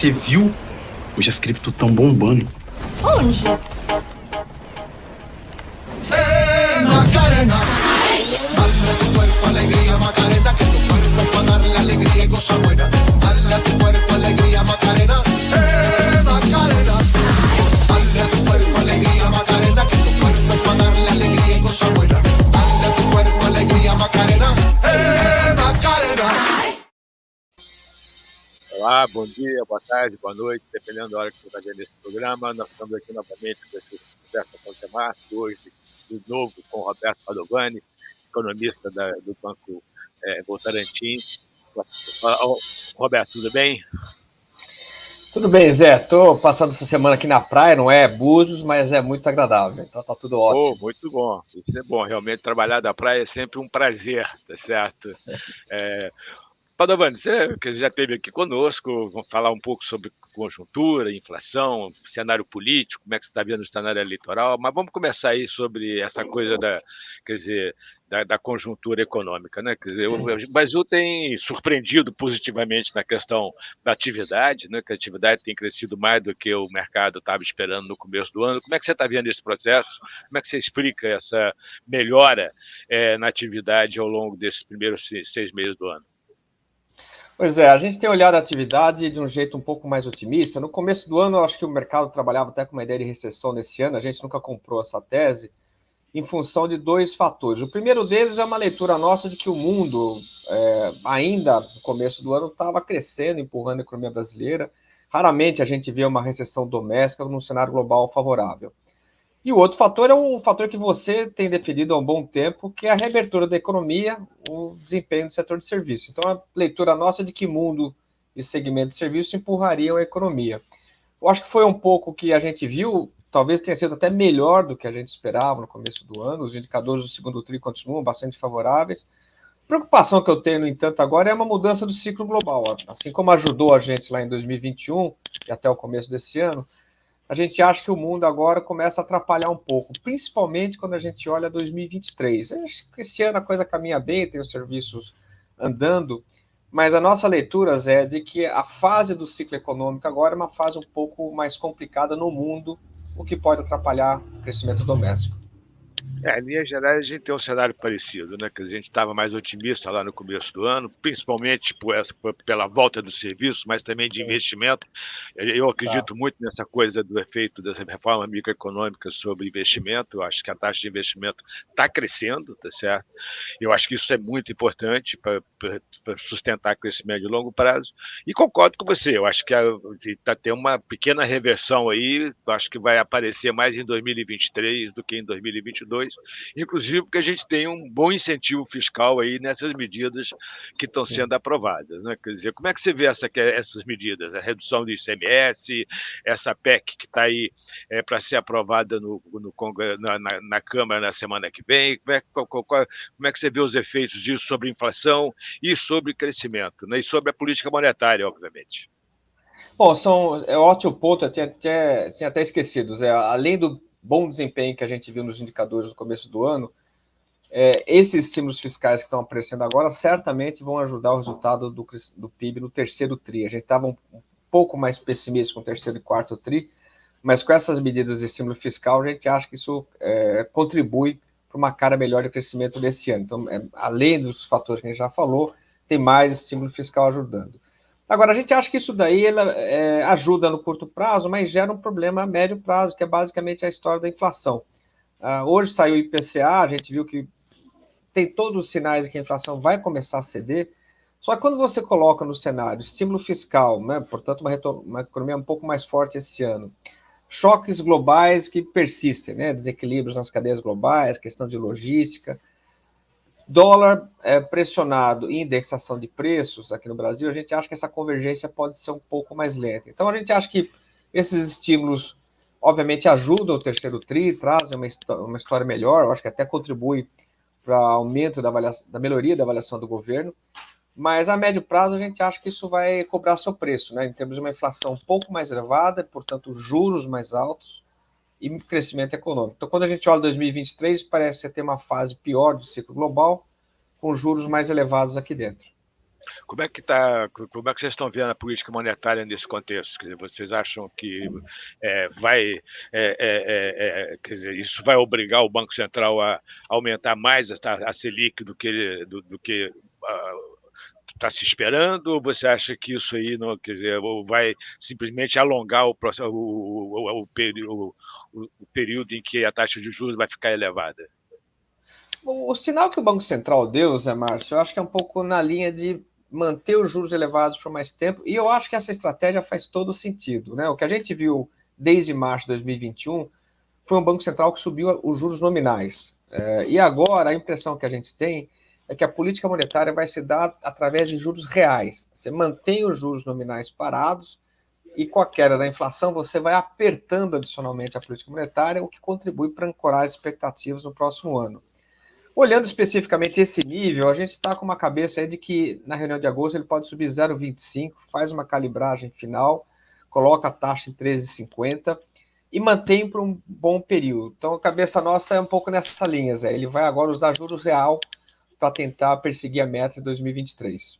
você viu? Hoje as cripto tão bombando. Onde? Macarena, dale a tu cuerpo alegría, Macarena, que tu cuerpo es para darle alegría y cosa buena. Dale a tu cuerpo alegría, Macarena, Macarena. Dale a tu cuerpo alegría, Macarena, que tu cuerpo es para darle alegría y cosa buena. Dale a tu cuerpo alegría, Macarena, Macarena. Olá, bom dia, boa tarde, boa noite, dependendo da hora que você está vendo esse programa. Nós estamos aqui novamente com esse conversa com o Semarco, hoje de novo com o Roberto Padovani, economista do Banco Votorantim. Roberto, tudo bem? Tudo bem, Zé. Estou passando essa semana aqui na praia, não é Búzios, mas é muito agradável. Então tá tudo ótimo. Muito bom. Isso é bom. Realmente trabalhar da praia é sempre um prazer, tá certo? Padovani, você que já esteve aqui conosco, vamos falar um pouco sobre conjuntura, inflação, cenário político, como é que você está vendo o cenário eleitoral, mas vamos começar aí sobre essa coisa da conjuntura econômica, né? Quer dizer, o Brasil tem surpreendido positivamente na questão da atividade, né? Que a atividade tem crescido mais do que o mercado estava esperando no começo do ano. Como é que você está vendo esse processo? Como é que você explica essa melhora na atividade ao longo desses primeiros 6 meses do ano? Pois é, a gente tem olhado a atividade de um jeito um pouco mais otimista. No começo do ano, eu acho que o mercado trabalhava até com uma ideia de recessão nesse ano, a gente nunca comprou essa tese, em função de dois fatores. O primeiro deles é uma leitura nossa de que o mundo, ainda no começo do ano, estava crescendo, empurrando a economia brasileira. Raramente a gente vê uma recessão doméstica num cenário global favorável. E o outro fator é um fator que você tem definido há um bom tempo, que é a reabertura da economia, o desempenho do setor de serviço. Então, a leitura nossa é de que mundo e segmento de serviço empurrariam a economia. Eu acho que foi um pouco que a gente viu, talvez tenha sido até melhor do que a gente esperava no começo do ano, os indicadores do segundo tri continuam bastante favoráveis. A preocupação que eu tenho, no entanto, agora é uma mudança do ciclo global. Assim como ajudou a gente lá em 2021 e até o começo desse ano, a gente acha que o mundo agora começa a atrapalhar um pouco, principalmente quando a gente olha 2023. Acho que esse ano a coisa caminha bem, tem os serviços andando, mas a nossa leitura, Zé, é de que a fase do ciclo econômico agora é uma fase um pouco mais complicada no mundo, o que pode atrapalhar o crescimento doméstico. Em linhas gerais, a gente tem um cenário parecido, né? Que a gente estava mais otimista lá no começo do ano, principalmente pela volta do serviço, mas também de investimento. Eu acredito muito nessa coisa do efeito dessa reforma microeconômica sobre investimento. Eu acho que a taxa de investimento está crescendo, tá certo? Eu acho que isso é muito importante para sustentar crescimento de longo prazo. E concordo com você, eu acho que está tendo uma pequena reversão aí, eu acho que vai aparecer mais em 2023 do que em 2022, inclusive porque a gente tem um bom incentivo fiscal aí nessas medidas que estão sendo aprovadas, né? Quer dizer, como é que você vê essas medidas? A redução do ICMS, essa PEC que está aí para ser aprovada na Câmara na semana que vem, como é que você vê os efeitos disso sobre inflação e sobre crescimento, né? E sobre a política monetária, obviamente. Bom, é um ótimo ponto, eu tinha até esquecido, Zé. Além do bom desempenho que a gente viu nos indicadores no começo do ano, esses estímulos fiscais que estão aparecendo agora certamente vão ajudar o resultado do PIB no terceiro tri. A gente estava um pouco mais pessimista com o terceiro e quarto tri, mas com essas medidas de estímulo fiscal, a gente acha que isso contribui para uma cara melhor de crescimento desse ano. Então, além dos fatores que a gente já falou, tem mais estímulo fiscal ajudando. Agora, a gente acha que isso daí ajuda no curto prazo, mas gera um problema a médio prazo, que é basicamente a história da inflação. Hoje saiu o IPCA, a gente viu que tem todos os sinais de que a inflação vai começar a ceder, só que quando você coloca no cenário estímulo fiscal, né, portanto uma economia um pouco mais forte esse ano, choques globais que persistem, né, desequilíbrios nas cadeias globais, questão de logística, dólar pressionado e indexação de preços aqui no Brasil, a gente acha que essa convergência pode ser um pouco mais lenta. Então, a gente acha que esses estímulos, obviamente, ajudam o terceiro tri, trazem uma história melhor, eu acho que até contribui para aumento da melhoria da avaliação do governo, mas a médio prazo a gente acha que isso vai cobrar seu preço, né, em termos de uma inflação um pouco mais elevada, portanto, juros mais altos, e crescimento econômico. Então, quando a gente olha 2023, parece ter uma fase pior do ciclo global, com juros mais elevados aqui dentro. Como é que vocês estão vendo a política monetária nesse contexto? Quer dizer, vocês acham que vai, quer dizer, isso vai obrigar o Banco Central a aumentar mais a Selic do que está se esperando, ou você acha que isso aí não, quer dizer, ou vai simplesmente alongar o, processo, o período em que a taxa de juros vai ficar elevada? O sinal que o Banco Central deu, Zé Márcio, eu acho que é um pouco na linha de manter os juros elevados por mais tempo, e eu acho que essa estratégia faz todo sentido, né? O que a gente viu desde março de 2021 foi um Banco Central que subiu os juros nominais. E agora a impressão que a gente tem é que a política monetária vai se dar através de juros reais. Você mantém os juros nominais parados e com a queda da inflação você vai apertando adicionalmente a política monetária, o que contribui para ancorar as expectativas no próximo ano. Olhando especificamente esse nível, a gente está com uma cabeça aí de que na reunião de agosto ele pode subir 0,25, faz uma calibragem final, coloca a taxa em 13,50 e mantém por um bom período. Então a cabeça nossa é um pouco nessa linha, Zé. Ele vai agora usar juros real para tentar perseguir a meta de 2023.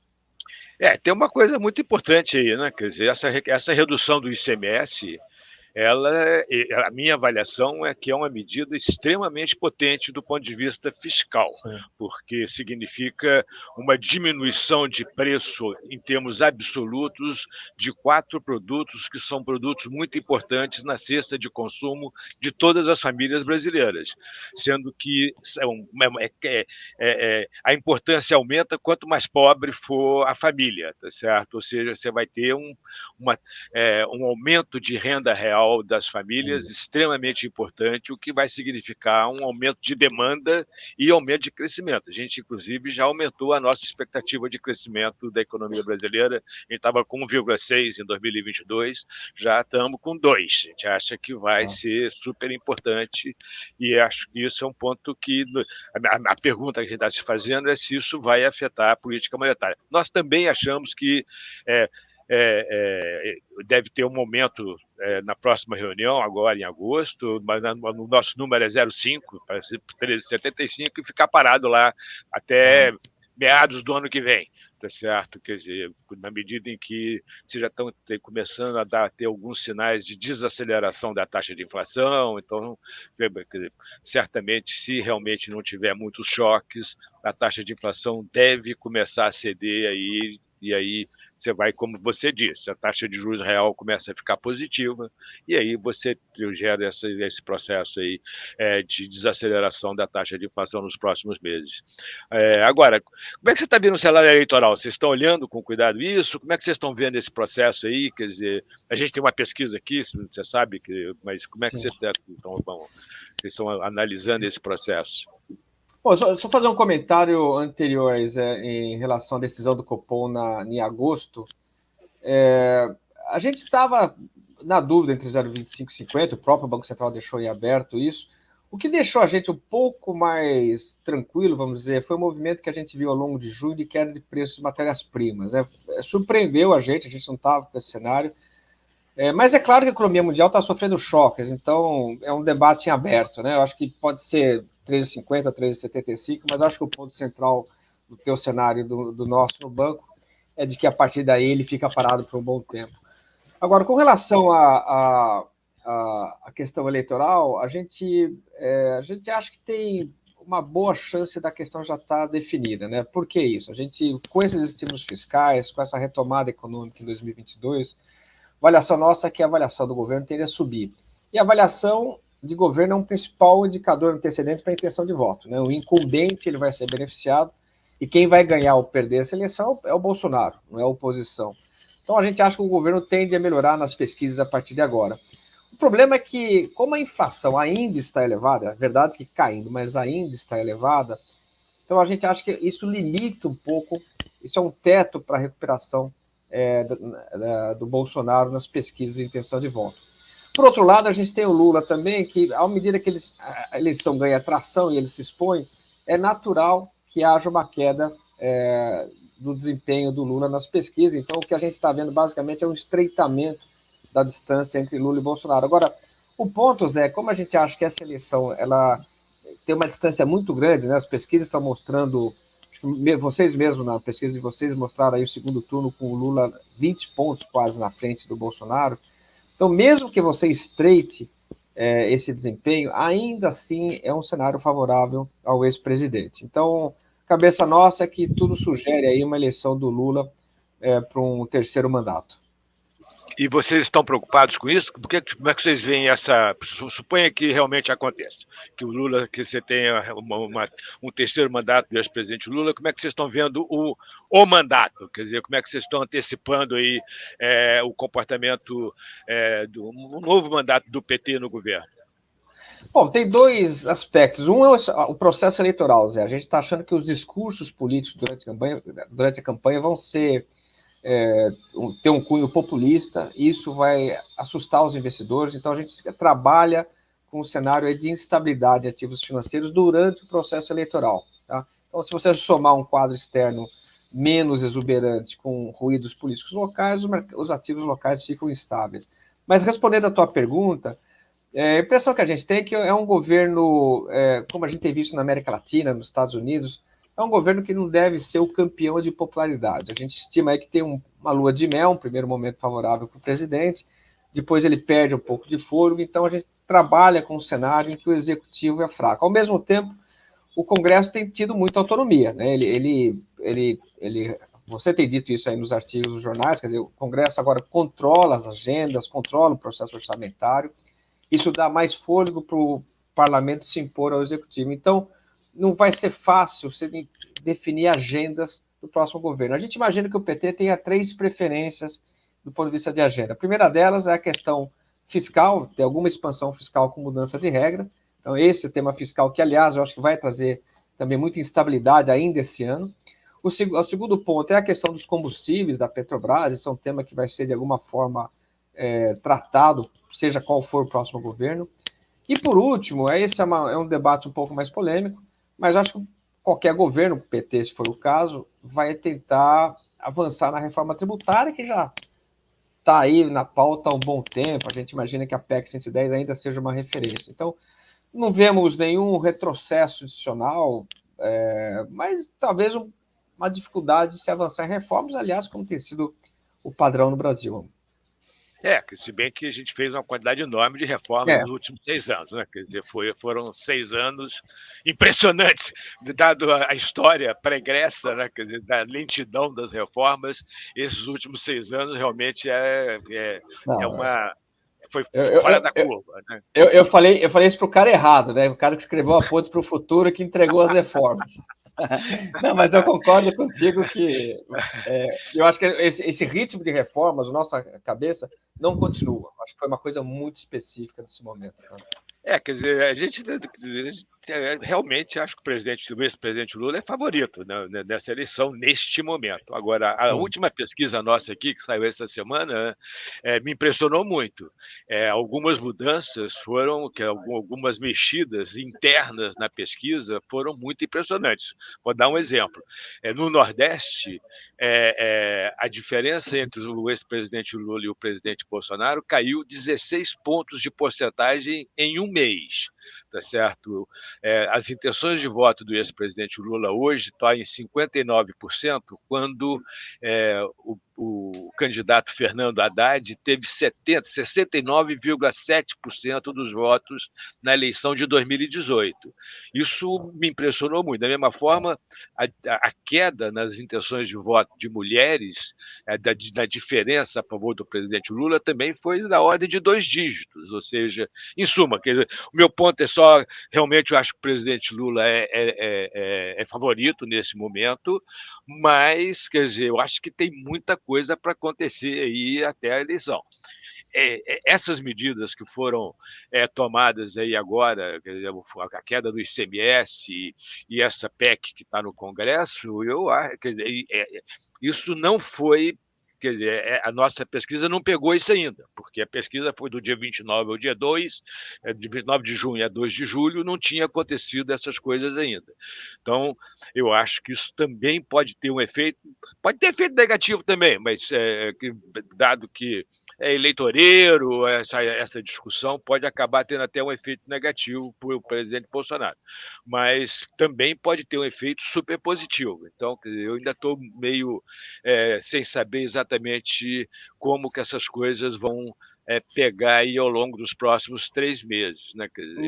Tem uma coisa muito importante aí, né? Quer dizer, essa redução do ICMS, a minha avaliação é que é uma medida extremamente potente do ponto de vista fiscal, sim, porque significa uma diminuição de preço em termos absolutos de 4 produtos que são produtos muito importantes na cesta de consumo de todas as famílias brasileiras, sendo que a importância aumenta quanto mais pobre for a família, tá certo? Ou seja, você vai ter um aumento de renda real das famílias extremamente importante, o que vai significar um aumento de demanda e aumento de crescimento. A gente, inclusive, já aumentou a nossa expectativa de crescimento da economia brasileira. A gente estava com 1,6 em 2022, já estamos com 2. A gente acha que vai ser super importante e acho que isso é um ponto que a pergunta que a gente está se fazendo é se isso vai afetar a política monetária. Nós também achamos que deve ter um momento na próxima reunião, agora em agosto, mas o nosso número é 0,5, para 13,75, e ficar parado lá até meados do ano que vem, tá certo? Quer dizer, na medida em que vocês já estão começando a ter alguns sinais de desaceleração da taxa de inflação, então, certamente, se realmente não tiver muitos choques, a taxa de inflação deve começar a ceder aí, e aí você vai, como você disse, a taxa de juros real começa a ficar positiva, e aí você gera esse processo aí de desaceleração da taxa de inflação nos próximos meses. Agora, como é que você está vendo o cenário eleitoral? Vocês estão olhando com cuidado isso? Como é que vocês estão vendo esse processo aí? Quer dizer, a gente tem uma pesquisa aqui, você sabe, mas como é que vocês estão analisando esse processo? Bom, só fazer um comentário anterior, Zé, em relação à decisão do Copom em agosto. A gente estava na dúvida entre 0,25 e 50, o próprio Banco Central deixou em aberto isso. O que deixou a gente um pouco mais tranquilo, vamos dizer, foi o movimento que a gente viu ao longo de junho de queda de preços de matérias-primas. Surpreendeu a gente não estava com esse cenário. Mas é claro que a economia mundial está sofrendo choques, então é um debate em aberto, né? Eu acho que pode ser 13,50, 13,75, mas acho que o ponto central do teu cenário, do nosso no banco, é de que a partir daí ele fica parado por um bom tempo. Agora, com relação à questão eleitoral, a gente acha que tem uma boa chance da questão já estar definida, né? Por que isso? A gente, com esses estímulos fiscais, com essa retomada econômica em 2022, a avaliação nossa é que a avaliação do governo teria subir. E a avaliação de governo é um principal indicador antecedente para a intenção de voto, né? O incumbente ele vai ser beneficiado e quem vai ganhar ou perder essa eleição é o Bolsonaro, não é a oposição. Então a gente acha que o governo tende a melhorar nas pesquisas a partir de agora. O problema é que, como a inflação ainda está elevada, é verdade que caindo, mas ainda está elevada, então a gente acha que isso limita um pouco, isso é um teto para a recuperação do Bolsonaro nas pesquisas de intenção de voto. Por outro lado, a gente tem o Lula também, que, à medida que a eleição ganha tração e ele se expõe, é natural que haja uma queda do desempenho do Lula nas pesquisas. Então, o que a gente está vendo, basicamente, é um estreitamento da distância entre Lula e Bolsonaro. Agora, o ponto, Zé, como a gente acha que essa eleição ela tem uma distância muito grande, né? As pesquisas estão mostrando vocês mesmos, na pesquisa de vocês, mostraram aí o segundo turno com o Lula 20 pontos quase na frente do Bolsonaro. Então, mesmo que você estreite esse desempenho, ainda assim é um cenário favorável ao ex-presidente. Então, cabeça nossa é que tudo sugere aí uma eleição do Lula para um terceiro mandato. E vocês estão preocupados com isso? Como é que vocês veem essa... Suponha que realmente aconteça, que o Lula, que você tenha um terceiro mandato do ex-presidente Lula, como é que vocês estão vendo o mandato? Quer dizer, como é que vocês estão antecipando aí o comportamento do novo mandato do PT no governo? Bom, tem dois aspectos. Um é o processo eleitoral, Zé. A gente está achando que os discursos políticos durante a campanha vão ser ter um cunho populista, e isso vai assustar os investidores. Então, a gente trabalha com um cenário de instabilidade de ativos financeiros durante o processo eleitoral. Tá? Então, se você somar um quadro externo menos exuberante com ruídos políticos locais, os ativos locais ficam instáveis. Mas, respondendo à tua pergunta, a impressão que a gente tem é que é um governo, como a gente tem visto na América Latina, nos Estados Unidos, é um governo que não deve ser o campeão de popularidade. A gente estima aí que tem uma lua de mel, um primeiro momento favorável para o presidente, depois ele perde um pouco de fôlego, então a gente trabalha com um cenário em que o executivo é fraco. Ao mesmo tempo, o Congresso tem tido muita autonomia, né? Você tem dito isso aí nos artigos dos jornais, quer dizer, o Congresso agora controla as agendas, controla o processo orçamentário, isso dá mais fôlego para o parlamento se impor ao executivo. Então, não vai ser fácil você definir agendas do próximo governo. A gente imagina que o PT tenha 3 preferências do ponto de vista de agenda. A primeira delas é a questão fiscal, ter alguma expansão fiscal com mudança de regra. Então, esse tema fiscal, que, aliás, eu acho que vai trazer também muita instabilidade ainda esse ano. O segundo ponto é a questão dos combustíveis da Petrobras. Esse é um tema que vai ser, de alguma forma, tratado, seja qual for o próximo governo. E, por último, esse é um debate um pouco mais polêmico, mas acho que qualquer governo, PT, se for o caso, vai tentar avançar na reforma tributária, que já está aí na pauta há um bom tempo. A gente imagina que a PEC 110 ainda seja uma referência. Então, não vemos nenhum retrocesso adicional, mas talvez uma dificuldade de se avançar em reformas, aliás, como tem sido o padrão no Brasil. Se bem que a gente fez uma quantidade enorme de reformas nos últimos 6 anos, né? Quer dizer, foram 6 anos impressionantes, dado a história pregressa, né? Quer dizer, da lentidão das reformas. Esses últimos 6 anos realmente foi fora da curva, né? Eu falei isso para o cara errado, né? O cara que escreveu a ponte para o futuro, que entregou as reformas. Não, mas eu concordo contigo que eu acho que esse ritmo de reformas, na nossa cabeça, não continua. Acho que foi uma coisa muito específica nesse momento. Quer dizer, a gente realmente acho que o ex-presidente Lula é favorito, né, nessa eleição, neste momento. Agora, a última pesquisa nossa aqui, que saiu essa semana, me impressionou muito. Algumas mudanças algumas mexidas internas na pesquisa foram muito impressionantes. Vou dar um exemplo. No Nordeste, a diferença entre o ex-presidente Lula e o presidente Bolsonaro caiu 16 pontos de porcentagem em um mês, tá certo? As intenções de voto do ex-presidente Lula hoje estão em 59%, quando o candidato Fernando Haddad teve 69,7% dos votos na eleição de 2018. Isso me impressionou muito. Da mesma forma, a queda nas intenções de voto de mulheres, da diferença a favor do presidente Lula, também foi da ordem de 2 dígitos. Ou seja, em suma, o meu ponto é só, realmente eu acho que o presidente Lula é favorito nesse momento, mas, quer dizer, eu acho que tem muita coisa para acontecer aí até a eleição. Essas medidas que foram tomadas aí agora, quer dizer, a queda do ICMS e essa PEC que está no Congresso, quer dizer, isso não foi quer dizer, a nossa pesquisa não pegou isso ainda, porque a pesquisa foi do dia 29 ao dia 2, de 29 de junho a 2 de julho, não tinha acontecido essas coisas ainda. Então, eu acho que isso também pode ter um efeito, pode ter efeito negativo também, mas dado que é eleitoreiro, essa discussão pode acabar tendo até um efeito negativo para o presidente Bolsonaro, mas também pode ter um efeito super positivo. Então, eu ainda estou meio sem saber exatamente como que essas coisas vão pegar aí ao longo dos próximos 3 meses, né? Quer dizer,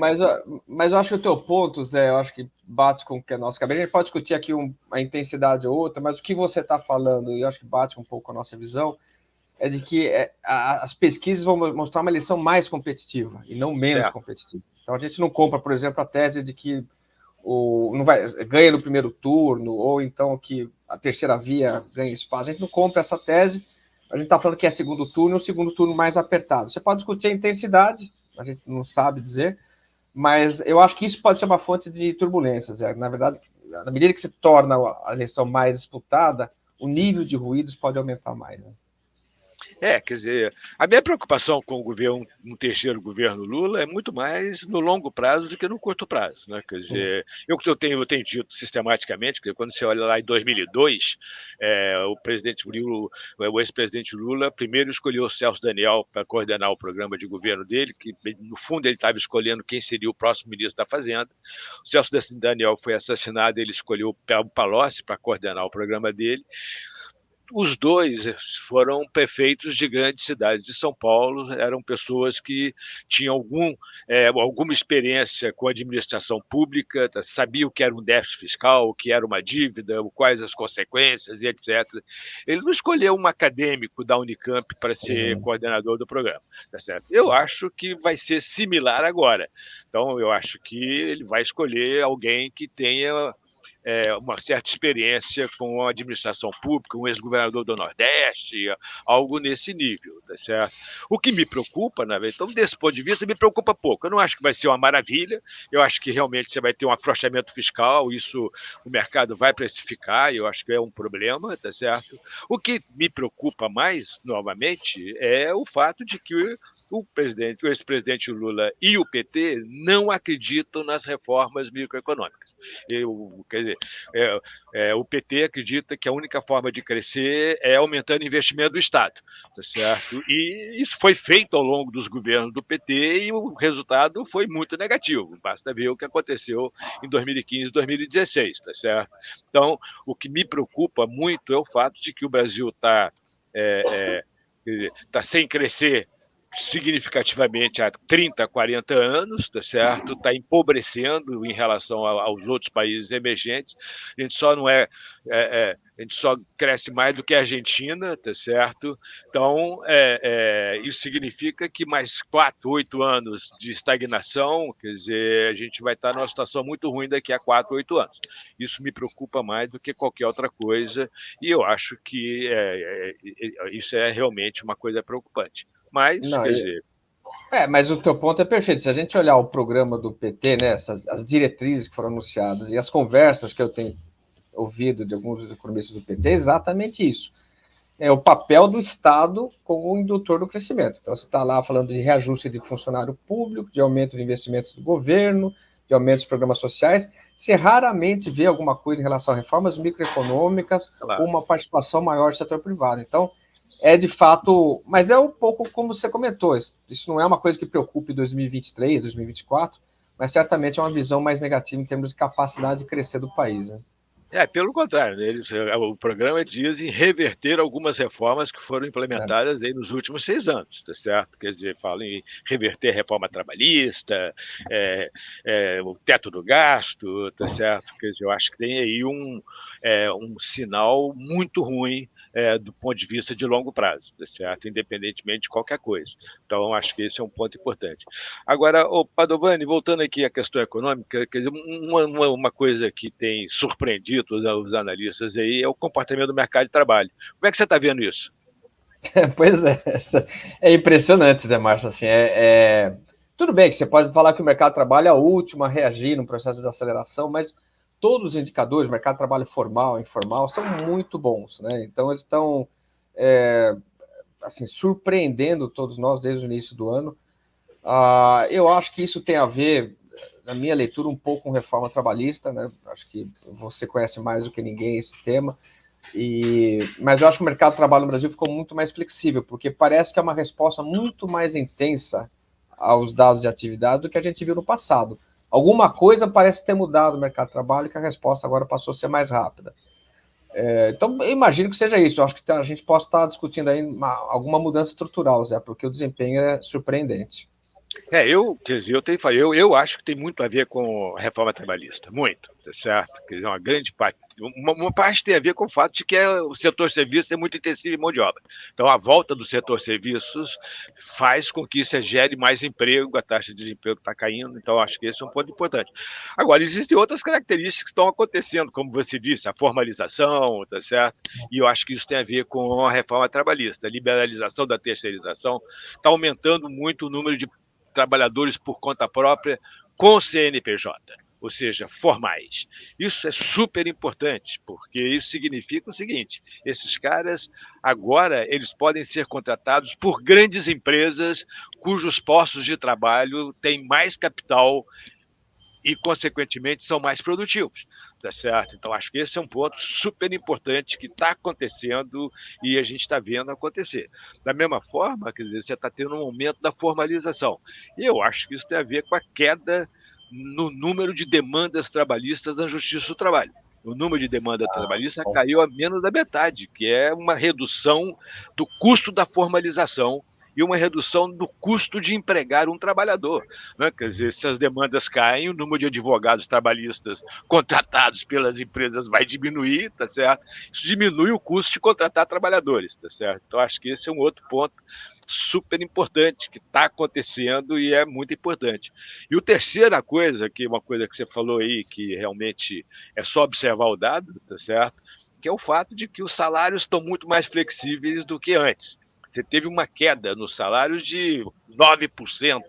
mas eu acho que o teu ponto, Zé, eu acho que bate com o que é nosso cabeça. A gente pode discutir aqui a intensidade ou outra, mas o que você está falando, e eu acho que bate um pouco com a nossa visão, é de que as pesquisas vão mostrar uma eleição mais competitiva e não menos competitiva. Então a gente não compra, por exemplo, a tese de que ganha no primeiro turno, ou então que a terceira via ganha espaço. A gente não compra essa tese. A gente está falando que é segundo turno, o segundo turno mais apertado. Você pode discutir a intensidade, a gente não sabe dizer, mas eu acho que isso pode ser uma fonte de turbulências. Na verdade, na medida que se torna a eleição mais disputada, o nível de ruídos pode aumentar mais, né? Quer dizer, a minha preocupação com o governo, um terceiro governo Lula, é muito mais no longo prazo do que no curto prazo, né? Quer dizer, eu tenho dito sistematicamente que quando você olha lá em 2002, o ex-presidente Lula primeiro escolheu o Celso Daniel para coordenar o programa de governo dele, que no fundo ele estava escolhendo quem seria o próximo ministro da Fazenda. O Celso Daniel foi assassinado, ele escolheu o Palocci para coordenar o programa dele. Os dois foram prefeitos de grandes cidades de São Paulo, eram pessoas que tinham alguma experiência com a administração pública, sabiam o que era um déficit fiscal, o que era uma dívida, quais as consequências e etc. Ele não escolheu um acadêmico da Unicamp para ser coordenador do programa, tá certo? Eu acho que vai ser similar agora. Então, eu acho que ele vai escolher alguém que tenha uma certa experiência com a administração pública, um ex-governador do Nordeste, algo nesse nível, tá certo? O que me preocupa, né, então, desse ponto de vista, me preocupa pouco. Eu não acho que vai ser uma maravilha, eu acho que realmente você vai ter um afrouxamento fiscal, isso o mercado vai precificar, eu acho que é um problema, tá certo? O que me preocupa mais, novamente, é o fato de que o ex-presidente Lula e o PT não acreditam nas reformas microeconômicas. Quer dizer, o PT acredita que a única forma de crescer é aumentando o investimento do Estado, tá certo? E isso foi feito ao longo dos governos do PT e o resultado foi muito negativo. Basta ver o que aconteceu em 2015 e 2016, tá certo? Então, o que me preocupa muito é o fato de que o Brasil está sem crescer significativamente há 30, 40 anos, tá certo? Está empobrecendo em relação aos outros países emergentes. A gente só não a gente só cresce mais do que a Argentina, tá certo? Então, isso significa que mais 4, 8 anos de estagnação, quer dizer, a gente vai estar numa situação muito ruim daqui a 4, 8 anos. Isso me preocupa mais do que qualquer outra coisa, e eu acho que isso é realmente uma coisa preocupante. Mas, quer dizer... mas o teu ponto é perfeito. Se a gente olhar o programa do PT, né, as diretrizes que foram anunciadas e as conversas que eu tenho ouvido de alguns economistas do PT, é exatamente isso. É o papel do Estado como indutor do crescimento. Então, você está lá falando de reajuste de funcionário público, de aumento de investimentos do governo, de aumento dos programas sociais. Você raramente vê alguma coisa em relação a reformas microeconômicas ou uma participação maior do setor privado. Então, é de fato, mas é um pouco como você comentou, isso não é uma coisa que preocupe 2023, 2024, mas certamente é uma visão mais negativa em termos de capacidade de crescer do país, né? Pelo contrário, o programa diz em reverter algumas reformas que foram implementadas aí nos últimos 6 anos, tá certo? Quer dizer, fala em reverter a reforma trabalhista, o teto do gasto, tá certo? Quer dizer, eu acho que tem aí um sinal muito ruim do ponto de vista de longo prazo, tá certo? Independentemente de qualquer coisa. Então, acho que esse é um ponto importante. Agora, Padovani, voltando aqui à questão econômica, quer dizer, uma coisa que tem surpreendido os analistas aí é o comportamento do mercado de trabalho. Como é que você está vendo isso? Pois é impressionante, Zé Márcio, assim, tudo bem que você pode falar que o mercado de trabalho é o último a reagir no processo de desaceleração, mas todos os indicadores, mercado de trabalho formal, informal, são muito bons, né? Então, eles estão assim, surpreendendo todos nós desde o início do ano. Eu acho que isso tem a ver, na minha leitura, um pouco com reforma trabalhista, né? Acho que você conhece mais do que ninguém esse tema, mas eu acho que o mercado de trabalho no Brasil ficou muito mais flexível, porque parece que é uma resposta muito mais intensa aos dados de atividade do que a gente viu no passado. Alguma coisa parece ter mudado no mercado de trabalho, que a resposta agora passou a ser mais rápida. Então, eu imagino que seja isso. Eu acho que a gente pode estar discutindo aí alguma mudança estrutural, Zé, porque o desempenho é surpreendente. Eu acho que tem muito a ver com a reforma trabalhista, muito, tá certo? Quer dizer, uma grande parte, uma parte tem a ver com o fato de que o setor serviços é muito intensivo em mão de obra. Então, a volta do setor serviços faz com que isso gere mais emprego, a taxa de desemprego está caindo, então acho que esse é um ponto importante. Agora, existem outras características que estão acontecendo, como você disse, a formalização, tá certo? E eu acho que isso tem a ver com a reforma trabalhista, a liberalização da terceirização está aumentando muito o número de trabalhadores por conta própria com CNPJ, ou seja, formais. Isso é super importante, porque isso significa o seguinte: esses caras agora eles podem ser contratados por grandes empresas cujos postos de trabalho têm mais capital e, consequentemente, são mais produtivos, tá certo? Então, acho que esse é um ponto super importante que está acontecendo e a gente está vendo acontecer. Da mesma forma, quer dizer, você está tendo um aumento da formalização. E eu acho que isso tem a ver com a queda no número de demandas trabalhistas na Justiça do Trabalho. O número de demanda trabalhista caiu a menos da metade, que é uma redução do custo da formalização e uma redução do custo de empregar um trabalhador, né? Quer dizer, se as demandas caem, o número de advogados trabalhistas contratados pelas empresas vai diminuir, tá certo? Isso diminui o custo de contratar trabalhadores, tá certo? Então, acho que esse é um outro ponto super importante que está acontecendo e é muito importante. E a terceira coisa, que uma coisa que você falou aí, que realmente é só observar o dado, tá certo? Que é o fato de que os salários estão muito mais flexíveis do que antes. Você teve uma queda nos salários de 9%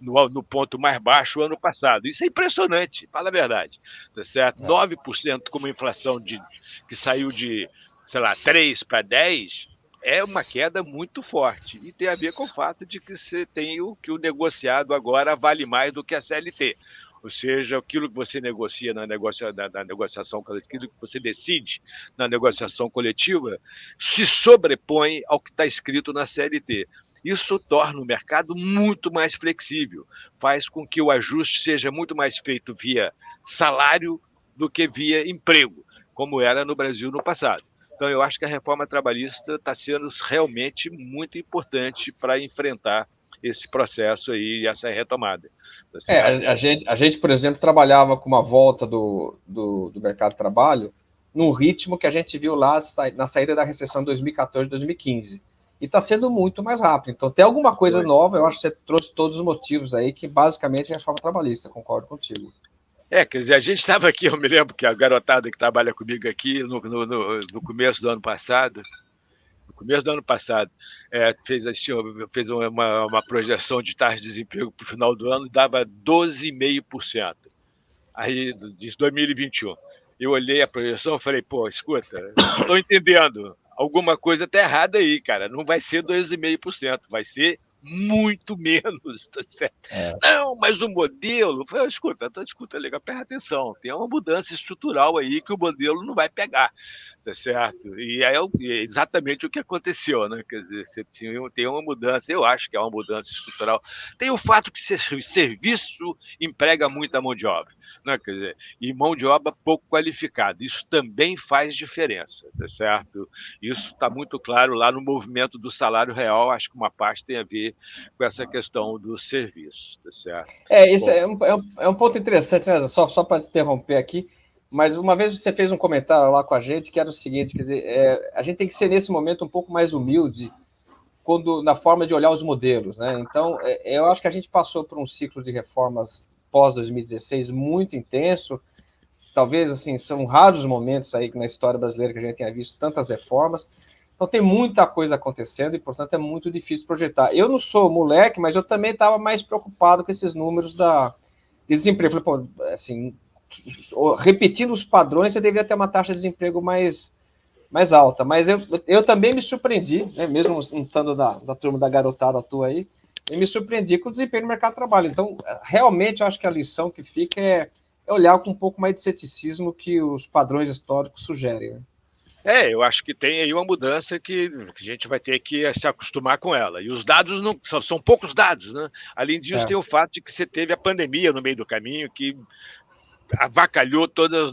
no ponto mais baixo ano passado. Isso é impressionante, fala a verdade. Tá certo? 9% com uma inflação que saiu de, sei lá, 3 para 10, é uma queda muito forte. E tem a ver com o fato de que você tem que o negociado agora vale mais do que a CLT. Ou seja, aquilo que você negocia na negociação, aquilo que você decide na negociação coletiva, se sobrepõe ao que está escrito na CLT. Isso torna o mercado muito mais flexível, faz com que o ajuste seja muito mais feito via salário do que via emprego, como era no Brasil no passado. Então, eu acho que a reforma trabalhista está sendo realmente muito importante para enfrentar esse processo aí, essa retomada. A gente, por exemplo, trabalhava com uma volta do mercado de trabalho no ritmo que a gente viu lá na saída da recessão de 2014, 2015. E está sendo muito mais rápido. Então, tem alguma coisa nova, eu acho que você trouxe todos os motivos aí, que basicamente é a reforma trabalhista, concordo contigo. Quer dizer, a gente estava aqui, eu me lembro que a garotada que trabalha comigo aqui no começo do ano passado, fez uma projeção de taxa de desemprego para o final do ano, dava 12,5%. Aí, de 2021. Eu olhei a projeção e falei, pô, escuta, não estou entendendo. Alguma coisa está errada aí, cara. Não vai ser 2,5%, vai ser muito menos, tá certo? Não, mas o modelo... Escuta, legal, presta atenção. Tem uma mudança estrutural aí que o modelo não vai pegar, tá certo? E é exatamente o que aconteceu, né? Quer dizer, você tem uma mudança, eu acho que é uma mudança estrutural. Tem o fato que o serviço emprega muita mão de obra, né? Quer dizer, e mão de obra pouco qualificada. Isso também faz diferença, tá certo? Isso está muito claro lá no movimento do salário real. Acho que uma parte tem a ver com essa questão dos serviços, tá certo? Isso é um ponto interessante, né? Só para interromper aqui, mas uma vez você fez um comentário lá com a gente que era o seguinte, quer dizer, a gente tem que ser nesse momento um pouco mais humilde na forma de olhar os modelos, né? Então, eu acho que a gente passou por um ciclo de reformas pós-2016 muito intenso. Talvez, assim, são raros momentos aí na história brasileira que a gente tenha visto tantas reformas. Então, tem muita coisa acontecendo e, portanto, é muito difícil projetar. Eu não sou moleque, mas eu também estava mais preocupado com esses números de desemprego. Falei, pô, assim, repetindo os padrões, você deveria ter uma taxa de desemprego mais mais alta. Mas eu também me surpreendi, né, mesmo estando da turma da garotada tua aí, eu me surpreendi com o desempenho no mercado de trabalho. Então, realmente, eu acho que a lição que fica é olhar com um pouco mais de ceticismo que os padrões históricos sugerem. Né? Eu acho que tem aí uma mudança que a gente vai ter que se acostumar com ela. E os dados não são poucos dados, né? Além disso, tem o fato de que você teve a pandemia no meio do caminho, que avacalhou todas as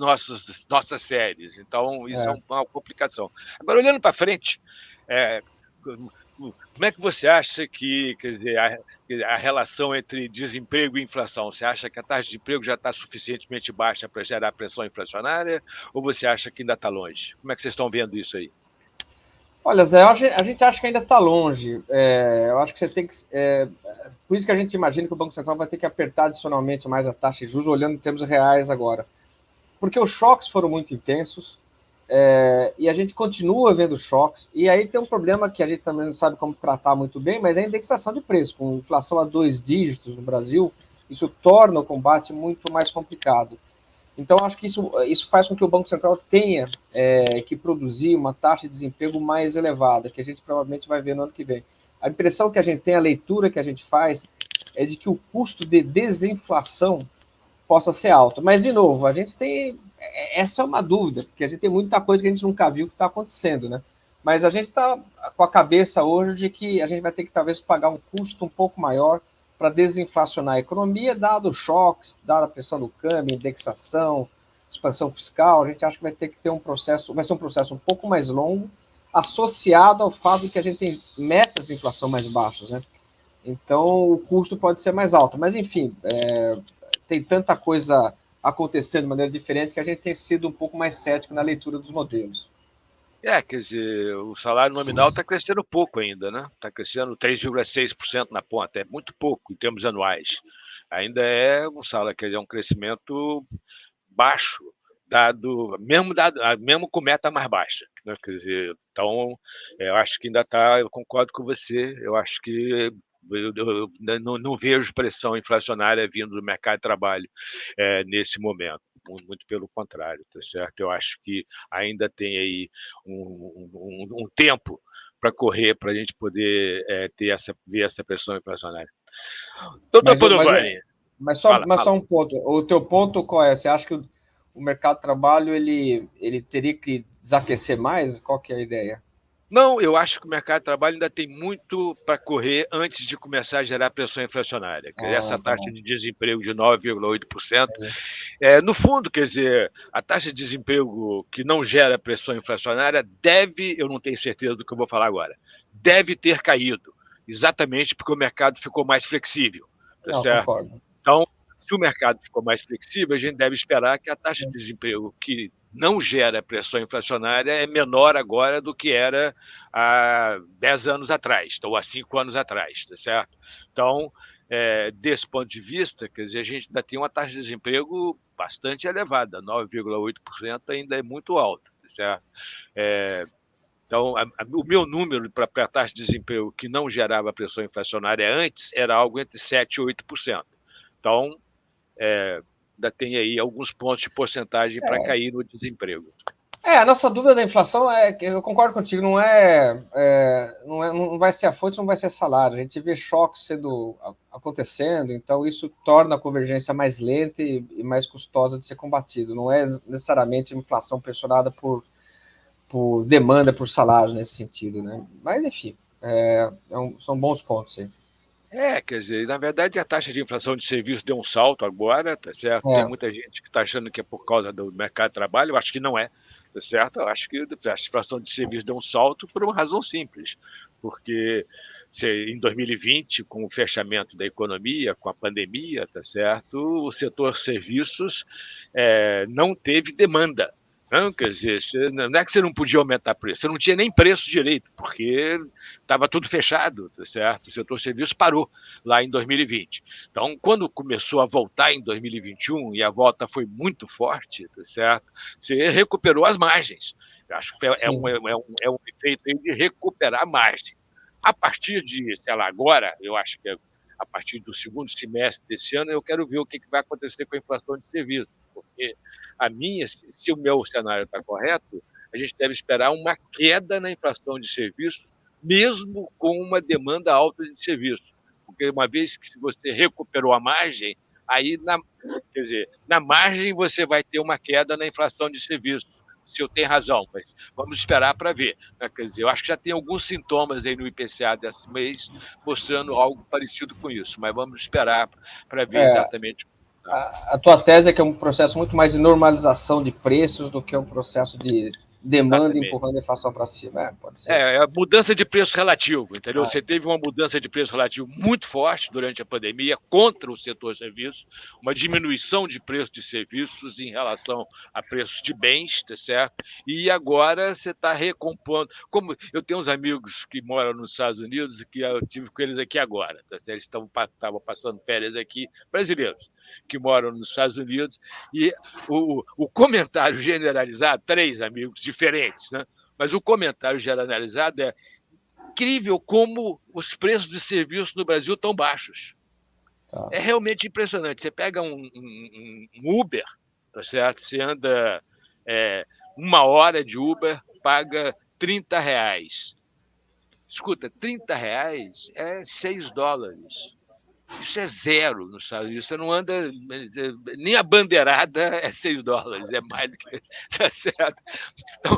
nossas séries. Então, isso é uma complicação. Agora, olhando para frente, como é que você acha que, quer dizer, a relação entre desemprego e inflação? Você acha que a taxa de emprego já está suficientemente baixa para gerar pressão inflacionária ou você acha que ainda está longe? Como é que vocês estão vendo isso aí? Olha, Zé, a gente acha que ainda está longe. Eu acho que você tem que. Por isso que a gente imagina que o Banco Central vai ter que apertar adicionalmente mais a taxa de juros, olhando em termos reais agora. Porque os choques foram muito intensos, e a gente continua vendo choques. E aí tem um problema que a gente também não sabe como tratar muito bem, mas é a indexação de preço. Com inflação a 2 dígitos no Brasil, isso torna o combate muito mais complicado. Então, acho que isso faz com que o Banco Central tenha que produzir uma taxa de desemprego mais elevada, que a gente provavelmente vai ver no ano que vem. A impressão que a gente tem, a leitura que a gente faz, é de que o custo de desinflação possa ser alto. Mas, de novo, a gente tem... Essa é uma dúvida, porque a gente tem muita coisa que a gente nunca viu que está acontecendo, né? Mas a gente está com a cabeça hoje de que a gente vai ter que, talvez, pagar um custo um pouco maior para desinflacionar a economia, dado os choques, dada a pressão do câmbio, indexação, expansão fiscal. A gente acha que vai ter que ter vai ser um processo um pouco mais longo, associado ao fato de que a gente tem metas de inflação mais baixas, né? Então, o custo pode ser mais alto. Mas, enfim, tem tanta coisa acontecendo de maneira diferente que a gente tem sido um pouco mais cético na leitura dos modelos. Quer dizer, o salário nominal está crescendo pouco ainda, né? Está crescendo 3,6% na ponta, é muito pouco em termos anuais. Ainda é um salário que é um crescimento baixo, mesmo com meta mais baixa. Né? Quer dizer, então, eu acho que ainda está, eu concordo com você, eu acho que eu não vejo pressão inflacionária vindo do mercado de trabalho nesse momento. Muito pelo contrário, tá certo? Eu acho que ainda tem aí um tempo para correr para a gente poder ver essa pressão inflacionária. Doutor Padovani. Mas só um ponto. O teu ponto qual é? Você acha que o mercado de trabalho ele teria que desaquecer mais? Qual que é a ideia? Não, eu acho que o mercado de trabalho ainda tem muito para correr antes de começar a gerar pressão inflacionária. Essa taxa de desemprego de 9,8%. No fundo, quer dizer, a taxa de desemprego que não gera pressão inflacionária eu não tenho certeza do que eu vou falar agora, deve ter caído, exatamente porque o mercado ficou mais flexível. Tá certo? Concordo. Então, se o mercado ficou mais flexível, a gente deve esperar que a taxa de desemprego que não gera pressão inflacionária é menor agora do que era há 10 anos atrás, ou há 5 anos atrás, tá certo? Então, desse ponto de vista, quer dizer, a gente ainda tem uma taxa de desemprego bastante elevada, 9,8% ainda é muito alta, tá certo? Então, o meu número para a taxa de desemprego que não gerava pressão inflacionária antes era algo entre 7% e 8%. Então, ainda tem aí alguns pontos de porcentagem para cair no desemprego. A nossa dúvida da inflação eu concordo contigo, não vai ser a fonte, não vai ser salário. A gente vê choques acontecendo, então isso torna a convergência mais lenta e mais custosa de ser combatido. Não é necessariamente inflação pressionada por demanda por salário nesse sentido, né? Mas, enfim, são bons pontos aí. Quer dizer, na verdade a taxa de inflação de serviços deu um salto agora, tá certo? Tem muita gente que está achando que é por causa do mercado de trabalho, eu acho que não é, tá certo? Eu acho que a inflação de serviços deu um salto por uma razão simples, porque em 2020, com o fechamento da economia, com a pandemia, tá certo? O setor serviços não teve demanda. Não, quer dizer, não é que você não podia aumentar preço, você não tinha nem preço direito, porque estava tudo fechado, tá certo? O setor serviço parou lá em 2020. Então, quando começou a voltar em 2021, e a volta foi muito forte, tá certo? Você recuperou as margens. Eu acho que é um efeito de recuperar a margem. A partir de, sei lá, agora, eu acho que a partir do segundo semestre desse ano, eu quero ver o que vai acontecer com a inflação de serviços, porque se o meu cenário está correto, a gente deve esperar uma queda na inflação de serviços, mesmo com uma demanda alta de serviço. Porque uma vez que você recuperou a margem, aí, quer dizer, na margem você vai ter uma queda na inflação de serviços. Se eu tenho razão, mas vamos esperar para ver. Né? Quer dizer, eu acho que já tem alguns sintomas aí no IPCA desse mês mostrando algo parecido com isso, mas vamos esperar para ver exatamente. A tua tese é que é um processo muito mais de normalização de preços do que um processo de demanda empurrando a inflação para cima. Pode ser. É a mudança de preço relativo, entendeu? Você teve uma mudança de preço relativo muito forte durante a pandemia contra o setor serviços, uma diminuição de preço de serviços em relação a preços de bens, tá certo? E agora você está recompondo. Como eu tenho uns amigos que moram nos Estados Unidos, que eu tive com eles aqui agora, tá certo? Eles estavam passando férias aqui, brasileiros que moram nos Estados Unidos, e o comentário generalizado, 3 amigos diferentes, né? Mas o comentário generalizado é incrível como os preços de serviços no Brasil estão baixos. É realmente impressionante. Você pega um Uber, tá certo? Você anda 1 hora de Uber, paga R$30. Escuta, R$30 é $6. Isso é zero nos Estados Unidos. Você não anda. Nem a bandeirada é $6, é mais do que. Tá certo? Então,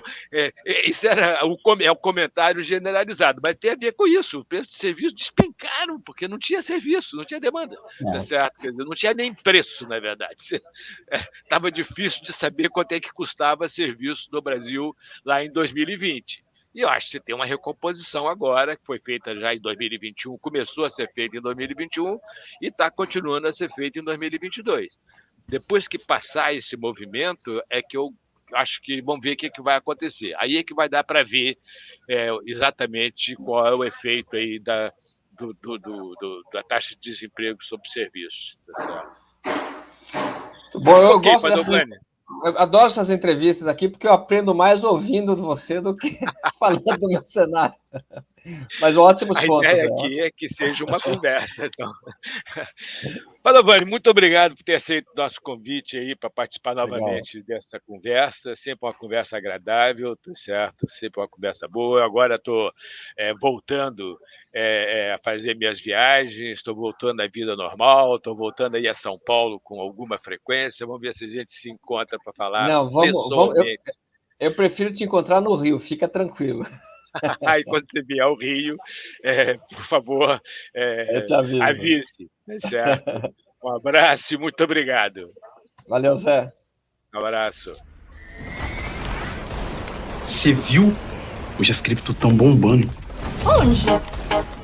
isso era o comentário generalizado, mas tem a ver com isso. Os preços de serviço despencaram, porque não tinha serviço, não tinha demanda. Tá certo? Quer dizer, não tinha nem preço, na verdade. Estava difícil de saber quanto é que custava serviço no Brasil lá em 2020. E eu acho que você tem uma recomposição agora, que foi feita já em 2021, começou a ser feita em 2021 e está continuando a ser feita em 2022. Depois que passar esse movimento, é que eu acho que vamos ver o que vai acontecer. Aí é que vai dar para ver exatamente qual é o efeito aí da taxa de desemprego sobre serviços. Tá certo? Bom, eu gosto eu adoro essas entrevistas aqui, porque eu aprendo mais ouvindo de você do que falando do meu cenário. Mas ótimos pontos. A ideia aqui é que seja uma conversa. Então. Palovani, muito obrigado por ter aceito o nosso convite aí para participar novamente dessa conversa. Sempre uma conversa agradável, tá certo? Sempre uma conversa boa. Agora estou voltando a fazer minhas viagens, estou voltando à vida normal, estou voltando aí a São Paulo com alguma frequência. Vamos ver se a gente se encontra para falar. Não, eu prefiro te encontrar no Rio, fica tranquilo. E quando você vier ao Rio, por favor, avise. Certo? Um abraço e muito obrigado. Valeu, Zé. Um abraço. Você viu? Os cripto estão bombando. Onde?